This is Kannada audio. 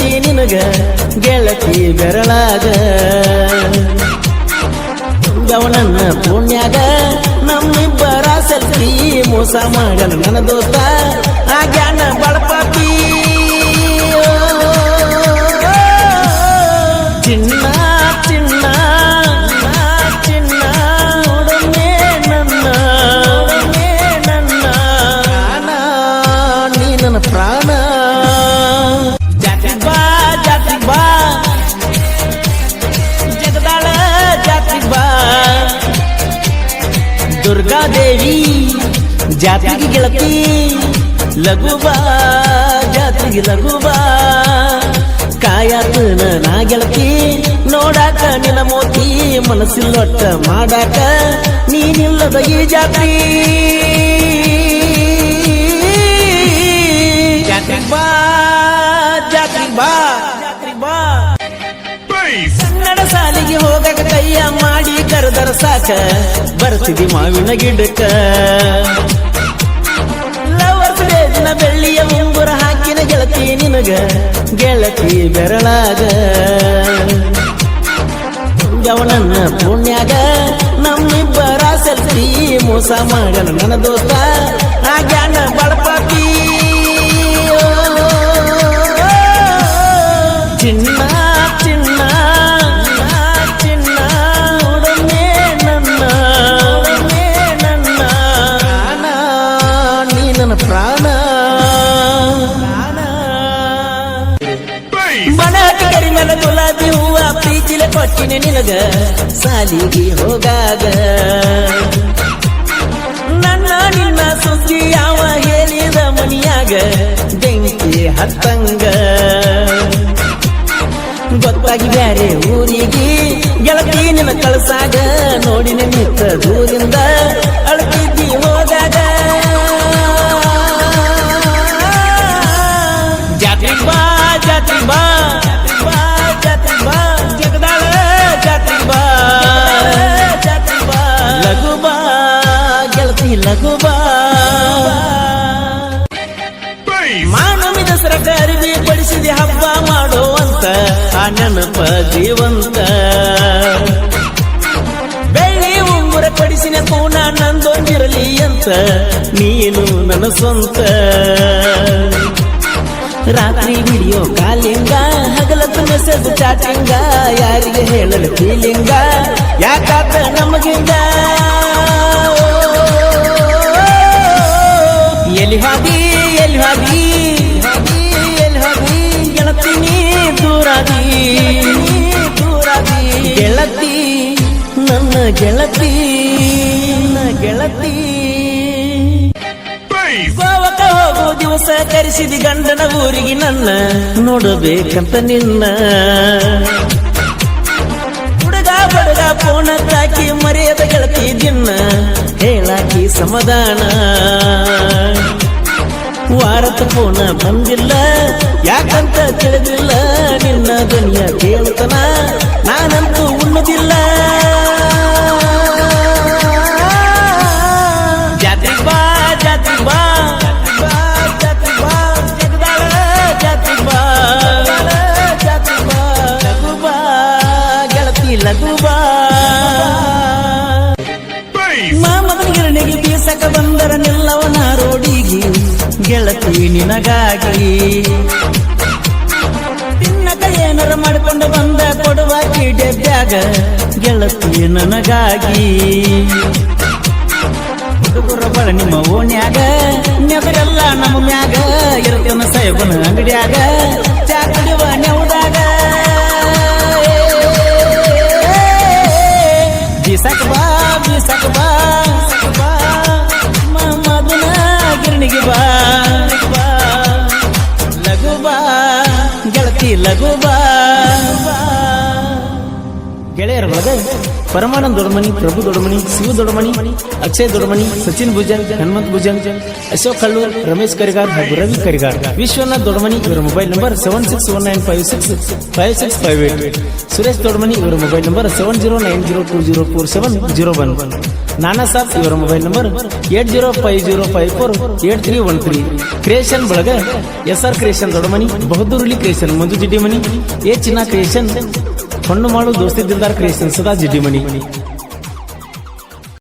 ಗೆಳತಿ ನಿನಗ ಗೆಳತಿ ಬೆರಳಾಗ ಗವನನ್ನ ಪುಣ್ಯಾಗ ನಮ್ಮಿಬ್ಬರ ಸೆಲ್ಫಿ ಮೋಸ ಮಾಡನ ನನ್ನ ದೋಸ್ತ ಆಗ್ಯಾನ ಬಳಪಾಪಿ ಚಿನ್ನ ಚಿನ್ನ ಚಿನ್ನ ಉಡಮೆ ನನ್ನ ಪ್ರಾಣ ನೀ ನನ್ನ ಪ್ರಾಣ ಜಾತಿ ಬಾ ಜಗದಾಳ ಜಾತಿ ಬಾ ದುರ್ಗಾದೇವಿ ಜಾತಿಗೆ ಗೆಳತಿ ಲಘುಬಾ ಜಾತಿಗೆ ಲಘುಬಾ ಕಾಯತನ ನಾ ಗೆಳತಿ ನೋಡಾಕ ನಿನ್ನ ಮೋತಿ ಮನಸ್ಸಿಲ್ಲೊಟ್ಟ ಮಾಡಾಕ ನೀನಿಲ್ಲದ ಈ ಜಾತಿ ಜಾತಿ ಬಾ ಜಾತಿ ಬಾ ಬಾ ಕನ್ನಡ ಸಾಲಿಗೆ ಹೋಗಕ ಕೈಯ ಮಾಡಿ ಕರೆದರ ಸಾಕ ಬರ್ತಿದಿ ಮಾವಿನ ಗಿಡಕ್ಕ ಲವರ್ಸ್ ಡೇನ ಬೆಳ್ಳಿಯ ಮುಂಗುರ ಹಾಕಿನ ಗೆಳತಿ ನಿನಗ ಗೆಳತಿ ಬೆರಳಾಗ ಅವನನ್ನ ಪುಣ್ಯಾಗ ನಮ್ಮಿಬ್ಬರ ಸೆಲ್ಫಿ ಮೋಸ ಮಾಡನ ನನ್ನ ದೋಸ್ತ ಆಗ್ಯಾನ ಬಳಪಾಪಿ ಚಿನ್ನ ಚಿನ್ನ ಚಿನ್ನ ಉಡಮೆ ನನ್ನ ಪ್ರಾಣ ನೀ ನನ್ನ ಪ್ರಾಣ ಬಣಾಟಿ ಕರಿಮಲ ಗುಲಾಬಿ ಹೂವ ಪ್ರೀತಿಲೆ ಕೊಟ್ಟಿನಿ ನಿನಗ ಸಾಲಿಗೆ ಹೋಗಾಗ ನನ್ನ ನಿನ್ನ ಸುದ್ದಿ ಯಾವ ಹೇಳಿದ ಮನಿಯಾಗ ಬೆಂಕಿ ಹತ್ತಂಗ ಗೊತ್ತಾಗಿ ಬ್ಯಾರೆ ಊರಿಗೆ ಗೆಳತಿ ನಿನ್ನ ಕಳಸಾಗ ನೋಡಿನ ನಿತ್ತ ದೂರಿಂದ ಅಳ್ತಿದ್ದಿ ಹೋದಾಗ ಜಾತಿ ಬಾ ಜಾತಿ ಬಾ ಜಾತಿ ಬಾ ಜಗದಾಳ ಜಾತಿ ಬಾ ಲಘು ಬಾ ಗೆಳತಿ ಲಘು ಬಾ ಮಾನವಿ ದಸರಕ ಅರಿವಿ ಪಡಿಸಿದೆ ಹಬ್ಬ ಮಾಡುವಂತ ಆ ನೆನಪ ಜೀವಂತ ಬೆಳ್ಳಿ ಉಂಗುರ ಪಡಿಸಿನ ಪೂನ ನಂದೊಂದಿರಲಿ ಅಂತ ನೀನು ನನ್ನ ಸ್ವಂತ ರಾತ್ರಿ ವಿಡಿಯೋ ಕಾಲಿಂಗ ಹಗಲತ್ತು ಮೆಸೇಜ್ ಚಾಟಿಂಗ ಯಾರಿಗೆ ಹೇಳಲು ಫೀಲಿಂಗ ಯಾಕಾತ ನಮಗಿಂಗ ಎಲ್ಲಿ ಹಾದಿ ಎಲ್ಲಿ ಹಾದಿ ಗೆಳತೀನಿ ದೂರಾದಿ ಗೆಳತಿ ನನ್ನ ಗೆಳತಿ ಗೆಳತಿ ಗೋವಕ ಹೋಗೋ ದಿವಸ ಕರೆಸಿದಿ ಗಂಡನ ಊರಿಗೆ ನನ್ನ ನೋಡಬೇಕಂತ ನಿನ್ನ ಹುಡುಗ ಬಡಗ ಫೋನ ತಾಕಿ ಮರೆಯದ ಗೆಳತಿ ದಿನ್ನ ಹೇಳಾಕಿ ಸಮಾಧಾನ ವಾರತ ಫೋನ ಬಂದಿಲ್ಲ ಯಾಕಂತ ತಿಳಿದಿಲ್ಲ ನಿನ್ನ ಧ್ವನಿಯ ಕೇಳ್ತನ ನಾನಂತೂ ಉಣ್ಣುದಿಲ್ಲ ಜಾತಿ ಬಾ ಜಾತಿ ಬಾ ಜಗದಾಳ ಜಾತಿ ಬಾ ಲಘು ಬಾ ಗೆಳತಿ ಲಘು ಬಾ ಮಾಮಗನಿಗೆ ಬೀಸಕ ಬಂದರ ನಿಲ್ಲವನ ರೋಡಿಗೆ ಗೆಳತಿ ನಿನಗಾಗಿ ತಿನ್ನಕ ಏನಾರ ಮಾಡಿಕೊಂಡು ಬಂದ ಕೊಡುವ ಕಿಡೆಬ್ಯಾಗ ಗೆಳತಿ ನನಗಾಗಿ ಹುಡುಗರ ಬಳ ನಿಮ್ಮ ಓಣ್ಯಾಗ ನೆದರೆಲ್ಲ ನಮ್ಮ ಮ್ಯಾಗ ಇರ್ತೇನ ಸಾಹೇಬನ ಅಂಗಡಿಯಾಗ ಚಾ ಕುಡಿಯುವ ನೆವದಾಗ ಬೀಸಕ ಬಾ ಮಮ್ಮದನ ಗಿರಣಿಗೆ ಬಾ ಲಘು ಬಾ ಗೆಳತಿ ಲಘು ಬಾ ಗೆಳೆಯರ ಒಳಗ ಪರಮಾನಂದ ದೊಡ್ಡಮನಿ, ಪ್ರಭು ದೊಡ್ಡಮನಿ, ಶಿವ ದೊಡ್ಡಮನಿ, ಅಕ್ಷಯ್ ದೊಡ್ಡಮನಿ, ಸಚಿನ್ ಭುಜಂಗ್, ಹನುಮಂತ್ ಭುಜಂಗ್, ಅಶೋಕ್ ಕಲ್ಲೂರ್, ರಮೇಶ್ ಕರಿಗಾರ್ ಹಾಗೂ ರವಿ ಕರಿಗಾರ್, ವಿಶ್ವನಾಥ್ ದೊಡ್ಡಮನಿ ಇವರ ಮೊಬೈಲ್ ನಂಬರ್ 7619565658, ಸುರೇಶ್ ದೊಡ್ಡಮನಿ ಇವರ ಮೊಬೈಲ್ ನಂಬರ್ 7090204701. ನಾನಾ ಸಾಬ್ ಇವರ ಮೊಬೈಲ್ ನಂಬರ್ 8050548313. ಕ್ರಿಯೇಷನ್ ಬಳಗ SR ಕ್ರಿಯೇಷನ್ ದೊಡ್ಡಮನಿ, ಬಹದ್ದೂರುಲಿ ಕ್ರಿಯೇಷನ್ ಮಂಜು ಜಿಡ್ಡಿಮನಿ, ಚಿನ್ನ ಕ್ರಿಯೇಷನ್ ಹೊಣ್ಣುಮಾಳು ದೋಸ್ತಿ ದಿಲ್ದಾರ್ ಕ್ರಿಯೇಷನ್ ಸದಾ ಜಿಡ್ಡಿಮನಿ.